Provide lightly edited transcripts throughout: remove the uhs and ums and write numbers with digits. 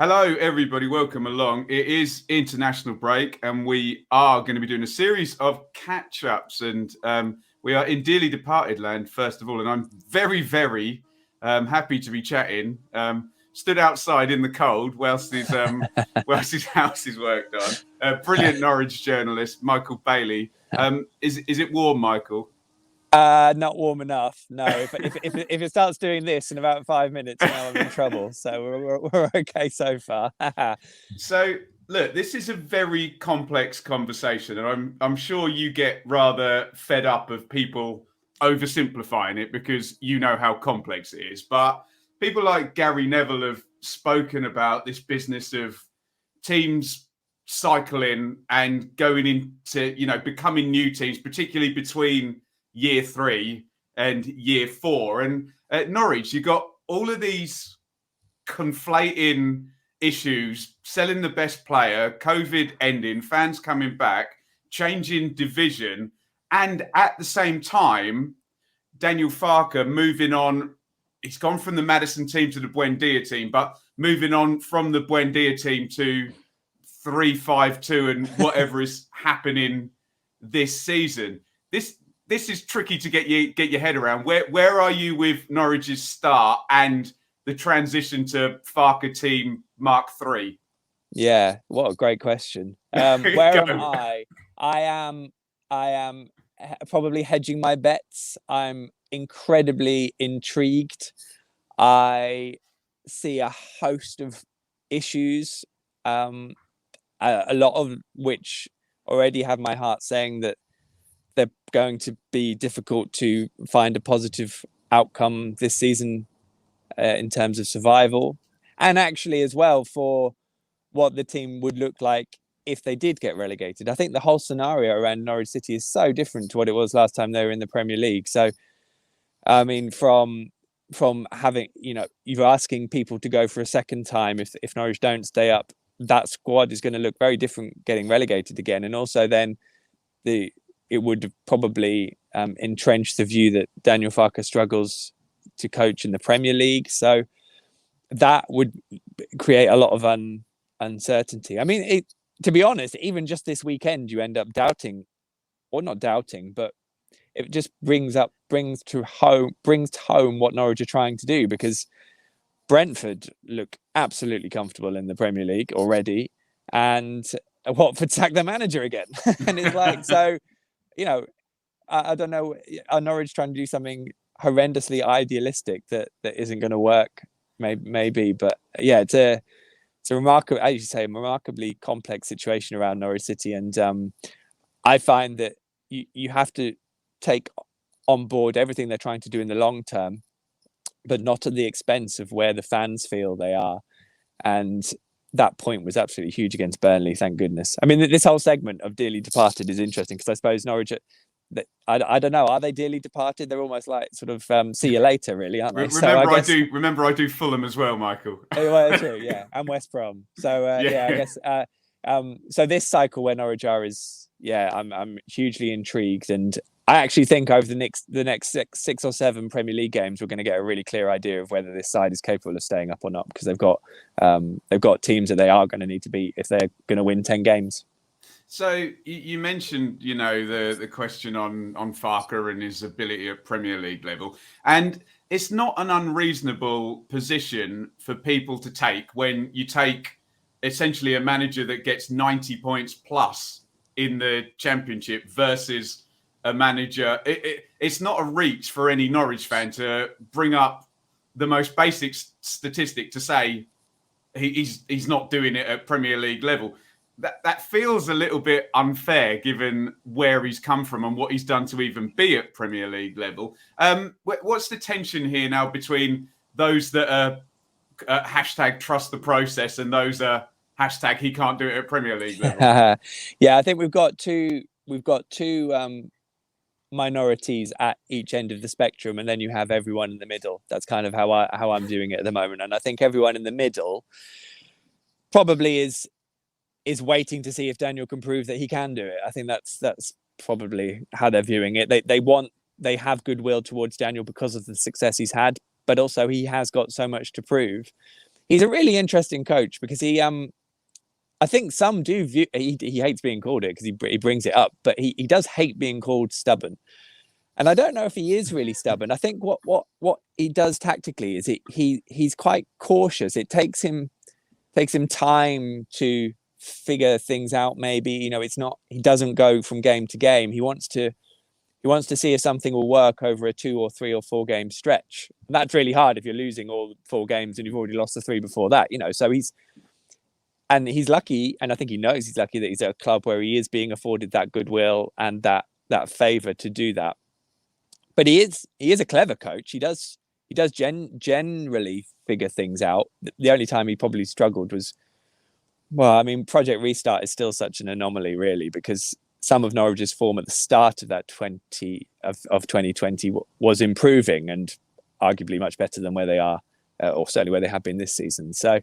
Hello, everybody. Welcome along. It is international break, and we are going to be doing a series of catch-ups. And we are in dearly departed land, first of all. And I'm very, very happy to be chatting. Stood outside in the cold whilst his house is worked on. Brilliant Norwich journalist, Michael Bailey. Is it warm, Michael? Not warm enough. No, if it starts doing this in about 5 minutes, now I'm in trouble. So we're okay so far. So look, this is a very complex conversation, and I'm sure you get rather fed up of people oversimplifying it because you know how complex it is. But people like Gary Neville have spoken about this business of teams cycling and going into, becoming new teams, particularly between year 3 and year 4. And at Norwich, you got all of these conflating issues, selling the best player, COVID ending, fans coming back, changing division, and at the same time, Daniel Farke moving on. He's gone from the Mattheson team to the Buendia team, but moving on from the Buendia team to 3-5-2 and whatever is happening this season. This is tricky to get your head around. Where are you with Norwich's start and the transition to Farke team Mark III? Yeah, what a great question. Where am I? I am probably hedging my bets. I'm incredibly intrigued. I see a host of issues, a lot of which already have my heart saying that they're going to be difficult to find a positive outcome this season in terms of survival, and actually as well for what the team would look like if they did get relegated. I think the whole scenario around Norwich City is so different to what it was last time they were in the Premier League. So, I mean, from having, you're asking people to go for a second time if Norwich don't stay up, that squad is going to look very different getting relegated again. And also then it would probably entrench the view that Daniel Farke struggles to coach in the Premier League. So that would create a lot of uncertainty. I mean, to be honest, even just this weekend, you end up doubting, or not doubting, but it just brings home what Norwich are trying to do, because Brentford look absolutely comfortable in the Premier League already, and Watford sacked their manager again. And it's like, so, I don't know, are Norwich trying to do something horrendously idealistic that isn't going to work? Maybe, but yeah, it's a remarkable, as you say, a remarkably complex situation around Norwich City, and I find that you have to take on board everything they're trying to do in the long term, but not at the expense of where the fans feel they are. And that point was absolutely huge against Burnley, thank goodness. I mean, this whole segment of dearly departed is interesting because I suppose Norwich, I don't know, are they dearly departed? They're almost like sort of see you later, really, aren't they? Remember, I do Fulham as well, Michael. Well, true, yeah, and West Brom. So I guess. So this cycle where Norwich are is, I'm hugely intrigued, and I actually think over the next six or seven Premier League games, we're going to get a really clear idea of whether this side is capable of staying up or not, because they've got teams that they are going to need to beat if they're going to win 10 games. So you mentioned, the question on Farke and his ability at Premier League level, and it's not an unreasonable position for people to take when you take essentially a manager that gets 90 points plus in the Championship versus a manager. It's not a reach for any Norwich fan to bring up the most basic statistic to say he's not doing it at Premier League level. That feels a little bit unfair given where he's come from and what he's done to even be at Premier League level. What's the tension here now between those that are hashtag trust the process and those are hashtag he can't do it at Premier League level? Yeah, I think we've got two minorities at each end of the spectrum, and then you have everyone in the middle. That's kind of how I'm viewing it at the moment. And I think everyone in the middle probably is waiting to see if Daniel can prove that he can do it. I think that's probably how they're viewing it. They have goodwill towards Daniel because of the success he's had, but also he has got so much to prove. He's a really interesting coach because I think some do view he hates being called it because he brings it up, but he does hate being called stubborn. And I don't know if he is really stubborn. I think what he does tactically is he's quite cautious. It takes him time to figure things out. Maybe, you know, it's not, he doesn't go from game to game. He wants to see if something will work over a 2 or 3 or 4 game stretch. And that's really hard if you're losing all 4 games and you've already lost the 3 before that, you know. So he's lucky, and I think he knows he's lucky that he's at a club where he is being afforded that goodwill and that favour to do that. But he is a clever coach. He does generally figure things out. The only time he probably struggled was, well, I mean, Project Restart is still such an anomaly, really, because some of Norwich's form at the start of that 2020 was improving and arguably much better than where they are, or certainly where they have been this season. So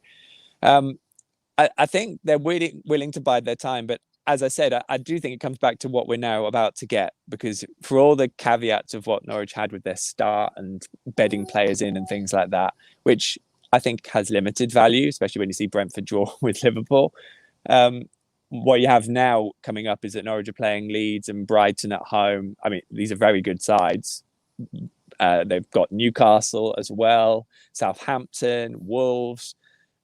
I think they're willing to bide their time. But as I said, I do think it comes back to what we're now about to get, because for all the caveats of what Norwich had with their start and bedding players in and things like that, which I think has limited value, especially when you see Brentford draw with Liverpool. What you have now coming up is that Norwich are playing Leeds and Brighton at home. I mean, these are very good sides. They've got Newcastle as well, Southampton, Wolves.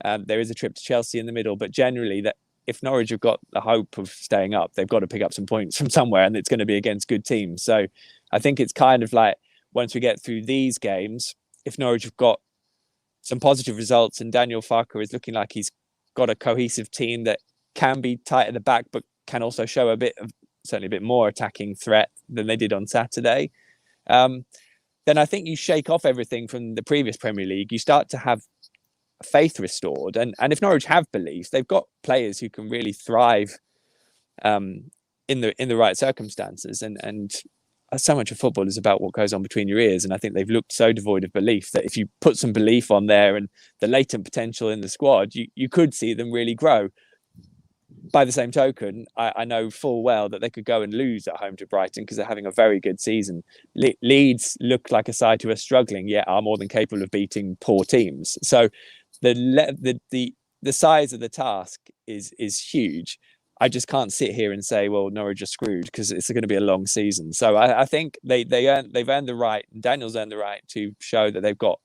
There is a trip to Chelsea in the middle, but generally, that if Norwich have got the hope of staying up, they've got to pick up some points from somewhere, and it's going to be against good teams. So I think it's kind of like, once we get through these games, if Norwich have got some positive results and Daniel Farke is looking like he's got a cohesive team that can be tight at the back, but can also show certainly a bit more attacking threat than they did on Saturday, then I think you shake off everything from the previous Premier League. You start to have faith restored, and if Norwich have belief, they've got players who can really thrive in the right circumstances, and so much of football is about what goes on between your ears, and I think they've looked so devoid of belief that if you put some belief on there and the latent potential in the squad, you could see them really grow. By the same token, I know full well that they could go and lose at home to Brighton because they're having a very good season. Leeds look like a side who are struggling, yet are more than capable of beating poor teams. So the size of the task is huge. I just can't sit here and say, well, Norwich are screwed, because it's going to be a long season. So I think they've earned the right, and Daniel's earned the right to show that they've got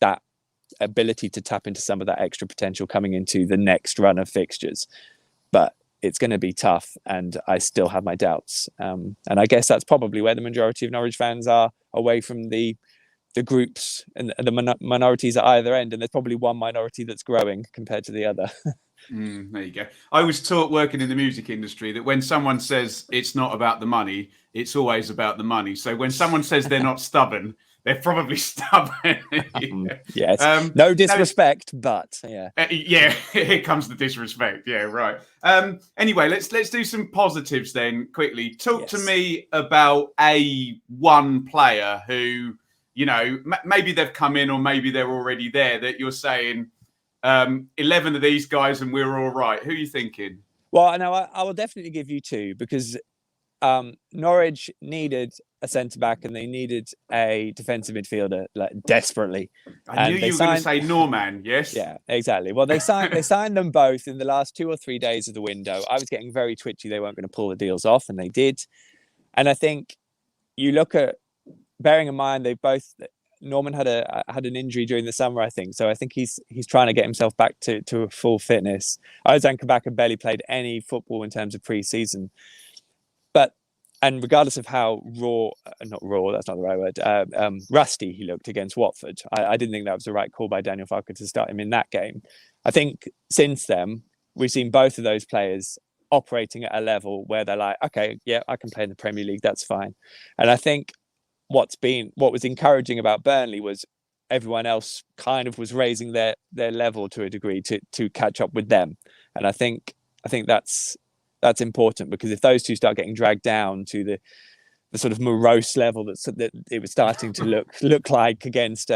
that ability to tap into some of that extra potential coming into the next run of fixtures. But it's going to be tough, and I still have my doubts. And I guess that's probably where the majority of Norwich fans are, away from the groups and the minorities at either end. And there's probably one minority that's growing compared to the other. There you go. I was taught, working in the music industry, that when someone says it's not about the money, it's always about the money. So when someone says they're not stubborn, they're probably stubborn. Yes. No disrespect, but yeah. Yeah, here comes the disrespect. Yeah, right. Anyway, let's do some positives then quickly. Talk to me about one player who, you know, maybe they've come in or maybe they're already there, that you're saying 11 of these guys and we're all right. Who are you thinking? Well, I will definitely give you 2, because Norwich needed a centre-back and they needed a defensive midfielder, like, desperately. I knew you were going to say Norman, yes? Yeah, exactly. Well, they signed them both in the last 2 or 3 days of the window. I was getting very twitchy they weren't going to pull the deals off, and they did. And I think you look at, bearing in mind Norman had an injury during the summer, I think. So I think he's trying to get himself back to a full fitness. Ozan Kabak barely played any football in terms of pre-season. And regardless of how not raw, that's not the right word, rusty he looked against Watford, I didn't think that was the right call by Daniel Farke to start him in that game. I think since then, we've seen both of those players operating at a level where they're like, okay, yeah, I can play in the Premier League, that's fine. And I think what was encouraging about Burnley was everyone else kind of was raising their level to a degree to catch up with them. And I think that's important, because if those two start getting dragged down to the sort of morose level that it was starting to look like against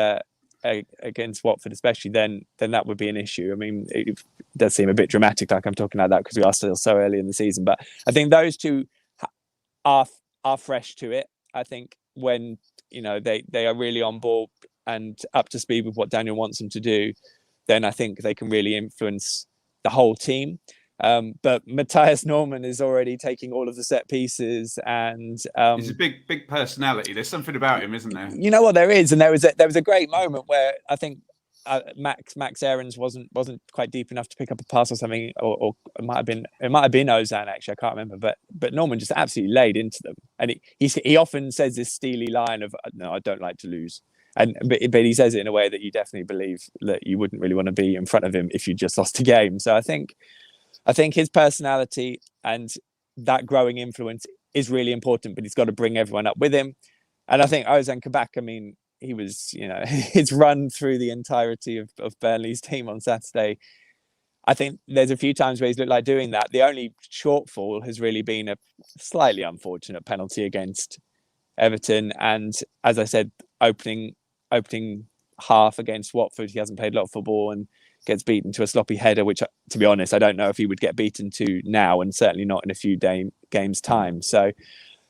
Watford, especially, then that would be an issue. I mean, it does seem a bit dramatic, like I'm talking like that, because we are still so early in the season. But I think those two are fresh to it. I think when, you know, they are really on board and up to speed with what Daniel wants them to do, then I think they can really influence the whole team. But Matthias Norman is already taking all of the set pieces, and he's a big personality. There's something about him, isn't there? You know what there is, and there was a great moment where I think Max Aarons wasn't quite deep enough to pick up a pass or something, or it might have been Ozan, actually, I can't remember, but Norman just absolutely laid into them, and he often says this steely line of, "No, I don't like to lose." But he says it in a way that you definitely believe that you wouldn't really want to be in front of him if you just lost a game. So I think his personality and that growing influence is really important, but he's got to bring everyone up with him. And I think Ozan Kabak, I mean, he was, his run through the entirety of Burnley's team on Saturday. I think there's a few times where he's looked like doing that. The only shortfall has really been a slightly unfortunate penalty against Everton. And as I said, opening half against Watford, he hasn't played a lot of football and gets beaten to a sloppy header, which, to be honest, I don't know if he would get beaten to now, and certainly not in a few games' time. So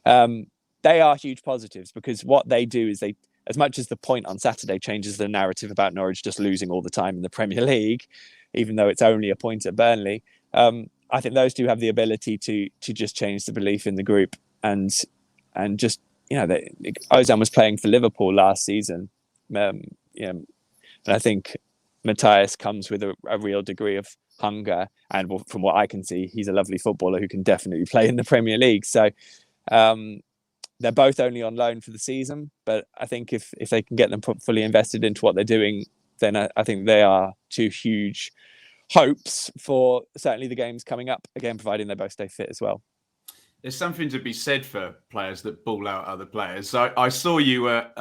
they are huge positives, because what they do is they, as much as the point on Saturday changes the narrative about Norwich just losing all the time in the Premier League, even though it's only a point at Burnley, I think those two have the ability to just change the belief in the group, and just, Ozan was playing for Liverpool last season. And I think Matthias comes with a real degree of hunger, and from what I can see, he's a lovely footballer who can definitely play in the Premier League. So they're both only on loan for the season, but I think if they can get them fully invested into what they're doing, then I think they are two huge hopes for certainly the games coming up, again, providing they both stay fit as well. There's something to be said for players that ball out other players. So I saw you at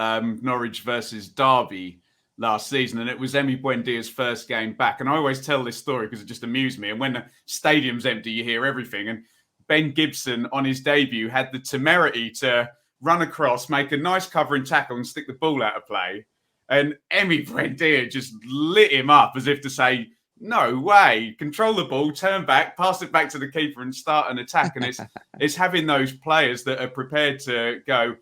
Norwich versus Darby last season, and it was Emi Buendia's first game back. And I always tell this story because it just amused me. And when the stadium's empty, you hear everything. And Ben Gibson, on his debut, had the temerity to run across, make a nice covering tackle and stick the ball out of play. And Emi Buendia just lit him up as if to say, no way, control the ball, turn back, pass it back to the keeper and start an attack. And it's having those players that are prepared to go,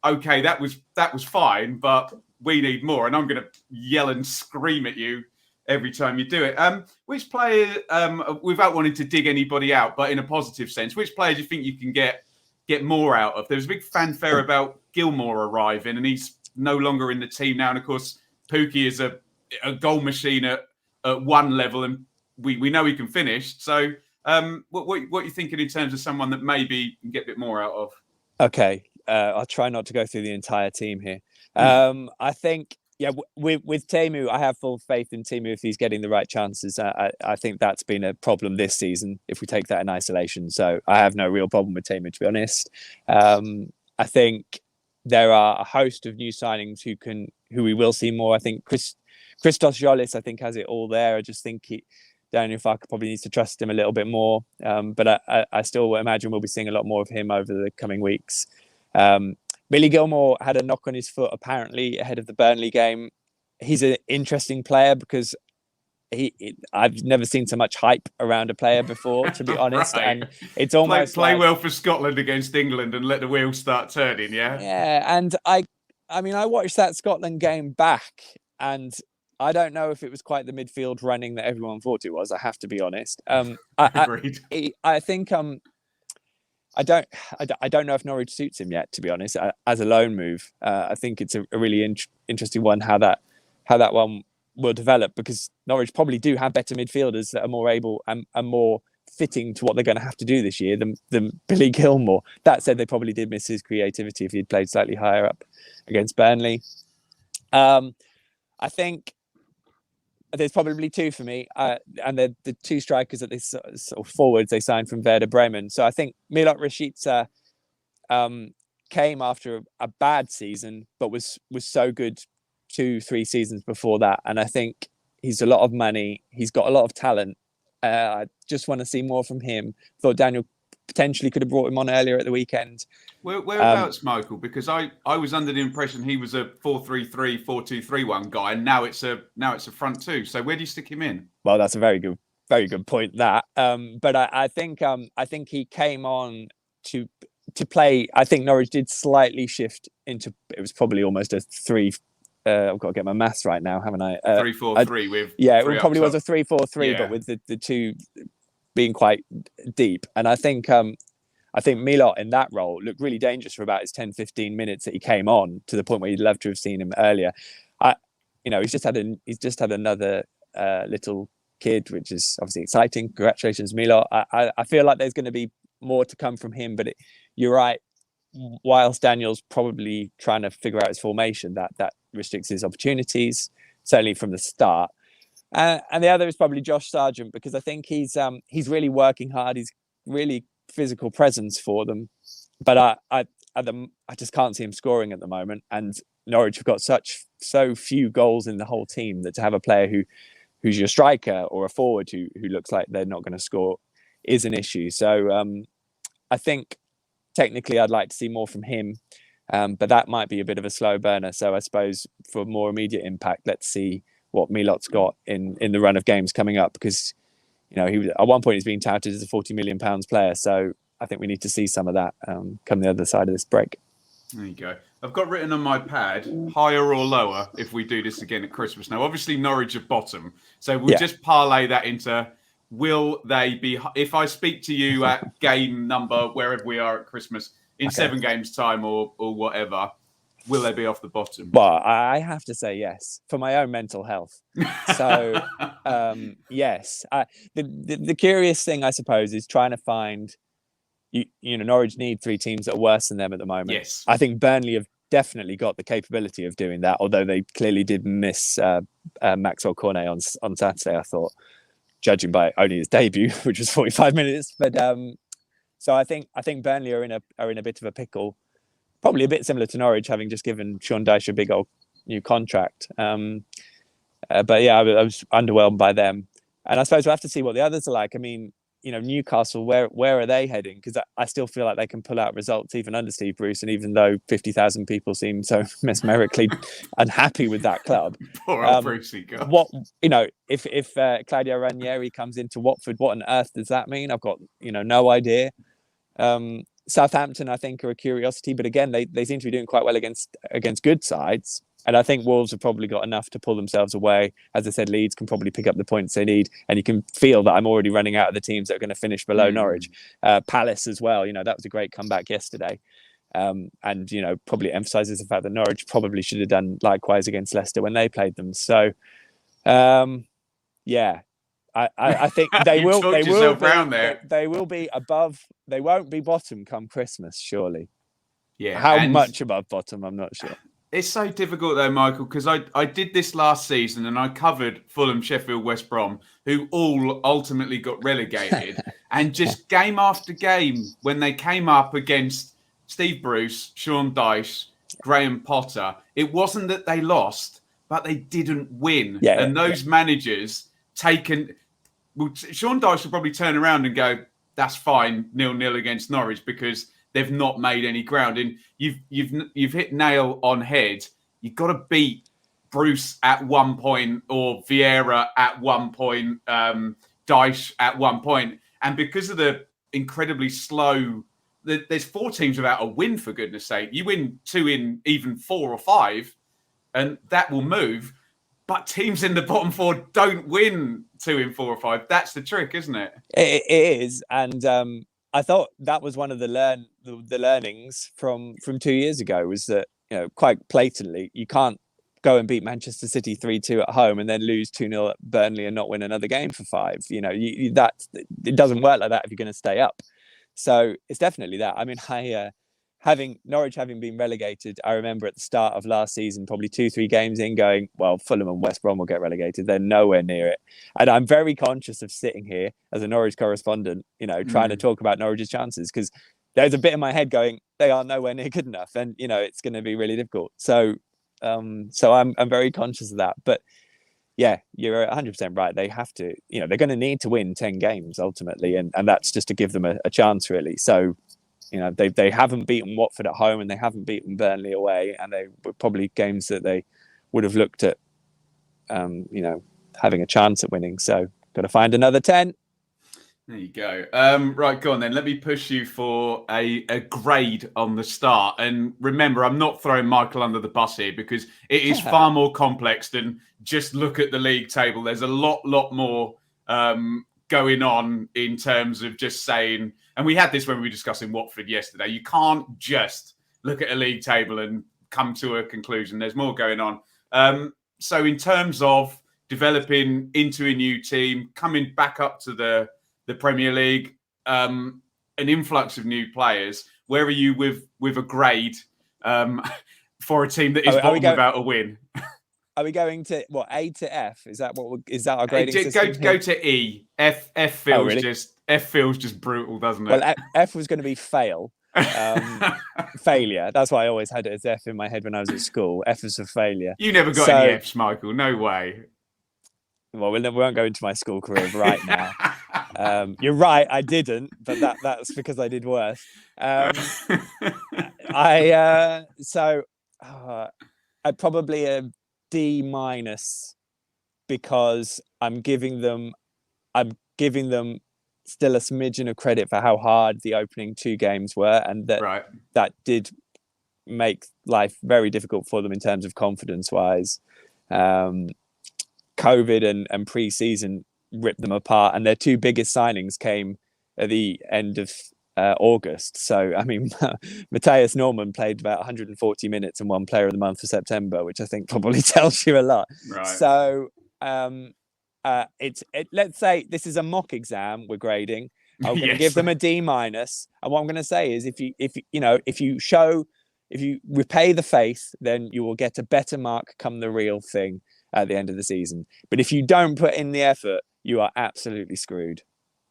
okay, that was fine, but we need more. And I'm going to yell and scream at you every time you do it. Which player, without wanting to dig anybody out, but in a positive sense, which player do you think you can get more out of? There was a big fanfare about Gilmore arriving, and he's no longer in the team now. And of course, Pookie is a goal machine at one level, and we know he can finish. So what are you thinking in terms of someone that maybe can get a bit more out of? Okay, I'll try not to go through the entire team here. I think, with Teemu, I have full faith in Teemu if he's getting the right chances. I think that's been a problem this season, if we take that in isolation. So I have no real problem with Teemu, to be honest. I think there are a host of new signings who we will see more. I think Christos Jolis, I think, has it all there. I just think Daniel Farke probably needs to trust him a little bit more. But I still imagine we'll be seeing a lot more of him over the coming weeks. Billy Gilmore had a knock on his foot, apparently, ahead of the Burnley game. He's an interesting player because I've never seen so much hype around a player before, to be honest. Right. And it's almost play well for Scotland against England and let the wheels start turning, yeah? Yeah, and I watched that Scotland game back, and I don't know if it was quite the midfield running that everyone thought it was, I have to be honest. Agreed. I think I don't know if Norwich suits him yet, to be honest, as a loan move. I think it's a really interesting one, how that one will develop, because Norwich probably do have better midfielders that are more able and more fitting to what they're going to have to do this year than Billy Gilmore. That said, they probably did miss his creativity if he'd played slightly higher up against Burnley. I think there's probably two for me, and they're the two strikers that they sort of forwards they signed from Werder Bremen. So I think Milot Rashica came after a bad season, but was so good 2-3 seasons before that. And I think he's a lot of money. He's got a lot of talent. I just want to see more from him. Thought Daniel potentially could have brought him on earlier at the weekend. Whereabouts, Michael? Because I was under the impression he was a 4-3-3, 4-2-3-1 guy, and now it's a front two. So where do you stick him in? Well, that's a very good point. That, but I think he came on to play. I think Norwich did slightly shift into. It was probably almost a I've got to get my maths right now, haven't I? 3-4-3 with it probably was a 3-4-3, but with the two being quite deep. And I think Milot in that role looked really dangerous for about his 10-15 minutes that he came on, to the point where you'd love to have seen him earlier. He's just had another little kid, which is obviously exciting. Congratulations, Milot. I feel like there's going to be more to come from him, but you're right. Whilst Daniel's probably trying to figure out his formation, that restricts his opportunities, certainly from the start. And the other is probably Josh Sargent, because I think he's really working hard. He's really physical presence for them, but I just can't see him scoring at the moment. And Norwich have got so few goals in the whole team that to have a player who's your striker or a forward who looks like they're not going to score is an issue. So I think technically I'd like to see more from him, but that might be a bit of a slow burner. So I suppose for more immediate impact, let's see what Milot's got in the run of games coming up, because he at one point he's being touted as a £40 million player. So I think we need to see some of that come the other side of this break. There you go. I've got written on my pad, higher or lower if we do this again at Christmas. Now, obviously, Norwich are bottom. So we'll just parlay that into, will they be... If I speak to you at game number, wherever we are at Christmas, in 7 games' time or whatever, will they be off the bottom? Well, I have to say yes, for my own mental health. So, yes. The curious thing, I suppose, is trying to find... Norwich need 3 teams that are worse than them at the moment. Yes. I think Burnley have definitely got the capability of doing that, although they clearly did miss Maxwell Cornet on Saturday, I thought, judging by only his debut, which was 45 minutes. But so I think Burnley are in a bit of a pickle, probably a bit similar to Norwich, having just given Sean Dyche a big old new contract. But yeah, I was underwhelmed by them, and I suppose we'll have to see what the others are like. I mean, Newcastle, where are they heading? Because I still feel like they can pull out results even under Steve Bruce, and even though 50,000 people seem so mesmerically unhappy with that club. Poor old Brucey, God. What if Claudio Ranieri comes into Watford, what on earth does that mean? I've got no idea. Southampton, I think, are a curiosity, but again, they seem to be doing quite well against good sides. And I think Wolves have probably got enough to pull themselves away. As I said, Leeds can probably pick up the points they need. And you can feel that I'm already running out of the teams that are going to finish below Norwich. Palace as well. That was a great comeback yesterday. And probably emphasises the fact that Norwich probably should have done likewise against Leicester when they played them. So, yeah. I think they will. They will be above. They won't be bottom come Christmas, surely. Yeah. How much above bottom? I'm not sure. It's so difficult though, Michael, because I did this last season and I covered Fulham, Sheffield, West Brom, who all ultimately got relegated. And just game after game, when they came up against Steve Bruce, Sean Dyche, Graham Potter, it wasn't that they lost, but they didn't win. And those managers taken... Well, Sean Dyche will probably turn around and go, that's fine, 0-0 against Norwich, because they've not made any ground. And you've hit nail on head. You've got to beat Bruce at one point, or Vieira at one point, Dyche at one point. And because of the incredibly slow... There's 4 teams without a win, for goodness sake. You win 2 in even 4 or 5, and that will move. But teams in the bottom 4 don't win 2 in 4 or 5. That's the trick, isn't it? It is. And I thought that was one of the learnings from 2 years ago, was that, quite blatantly, you can't go and beat Manchester City 3-2 at home and then lose 2-0 at Burnley and not win another game for 5. It doesn't work like that if you're going to stay up. So it's definitely that. I mean, Norwich having been relegated, I remember at the start of last season, probably 2-3 games in, going, well, Fulham and West Brom will get relegated. They're nowhere near it. And I'm very conscious of sitting here as a Norwich correspondent, trying to talk about Norwich's chances, because there's a bit in my head going, they are nowhere near good enough. And, it's going to be really difficult. So I'm very conscious of that. But yeah, you're 100% right. They have to, they're going to need to win 10 games ultimately. And that's just to give them a chance, really. So, they haven't beaten Watford at home and they haven't beaten Burnley away, and they were probably games that they would have looked at, having a chance at winning. So got to find another 10. There you go. Right, go on then. Let me push you for a grade on the start. And remember, I'm not throwing Michael under the bus here because it is far more complex than just look at the league table. There's a lot more going on in terms of just saying, and we had this when we were discussing Watford yesterday, you can't just look at a league table and come to a conclusion. There's more going on. So in terms of developing into a new team, coming back up to the Premier League, an influx of new players. Where are you with a grade for a team that is bottom without a win? Are we going to what, A to F? Is that our grading system? Go to E. F feels just brutal, doesn't it? Well, F was going to be fail. Failure. That's why I always had it as F in my head when I was at school. F is for failure. You never got any Fs, Michael. No way. Well, we won't go into my school career right now. You're right, I didn't, but that's because I did worse. I'd probably a D- because I'm giving them still a smidgen of credit for how hard the opening 2 games were, and that did make life very difficult for them in terms of confidence wise. COVID and pre-season ripped them apart, and their 2 biggest signings came at the end of August. So, I mean, Matthias Norman played about 140 minutes and won Player of the Month for September, which I think probably tells you a lot. Right. So, let's say this is a mock exam we're grading. I'm going to give them a D-, and what I'm going to say is, if you repay the faith, then you will get a better mark come the real thing at the end of the season. But if you don't put in the effort, you are absolutely screwed.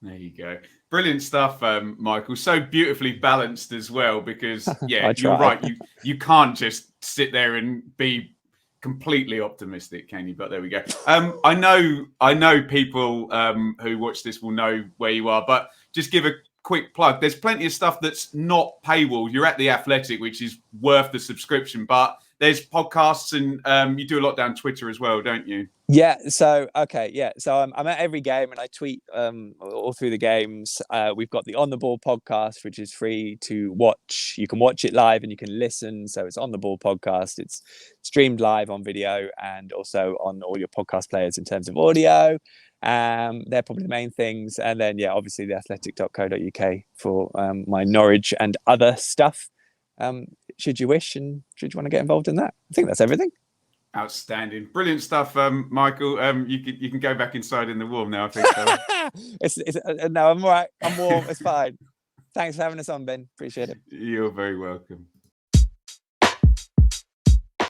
There you go. Brilliant stuff, Michael. So beautifully balanced as well, because you're right. You can't just sit there and be completely optimistic, can you? But there we go. I know people who watch this will know where you are, but just give a quick plug. There's plenty of stuff that's not paywall. You're at The Athletic, which is worth the subscription, but there's podcasts, and you do a lot down Twitter as well, don't you? Yeah. So I'm at every game, and I tweet all through the games. We've got the On the Ball podcast, which is free to watch. You can watch it live and you can listen. So it's On the Ball podcast. It's streamed live on video and also on all your podcast players in terms of audio. They're probably the main things. And then, obviously theathletic.co.uk for my Norwich and other stuff. Should you wish, and should you want to get involved in that? I think that's everything. Outstanding. Brilliant stuff, Michael. You can go back inside in the warm now, I think. So. No, I'm all right. I'm warm. It's fine. Thanks for having us on, Ben. Appreciate it. You're very welcome.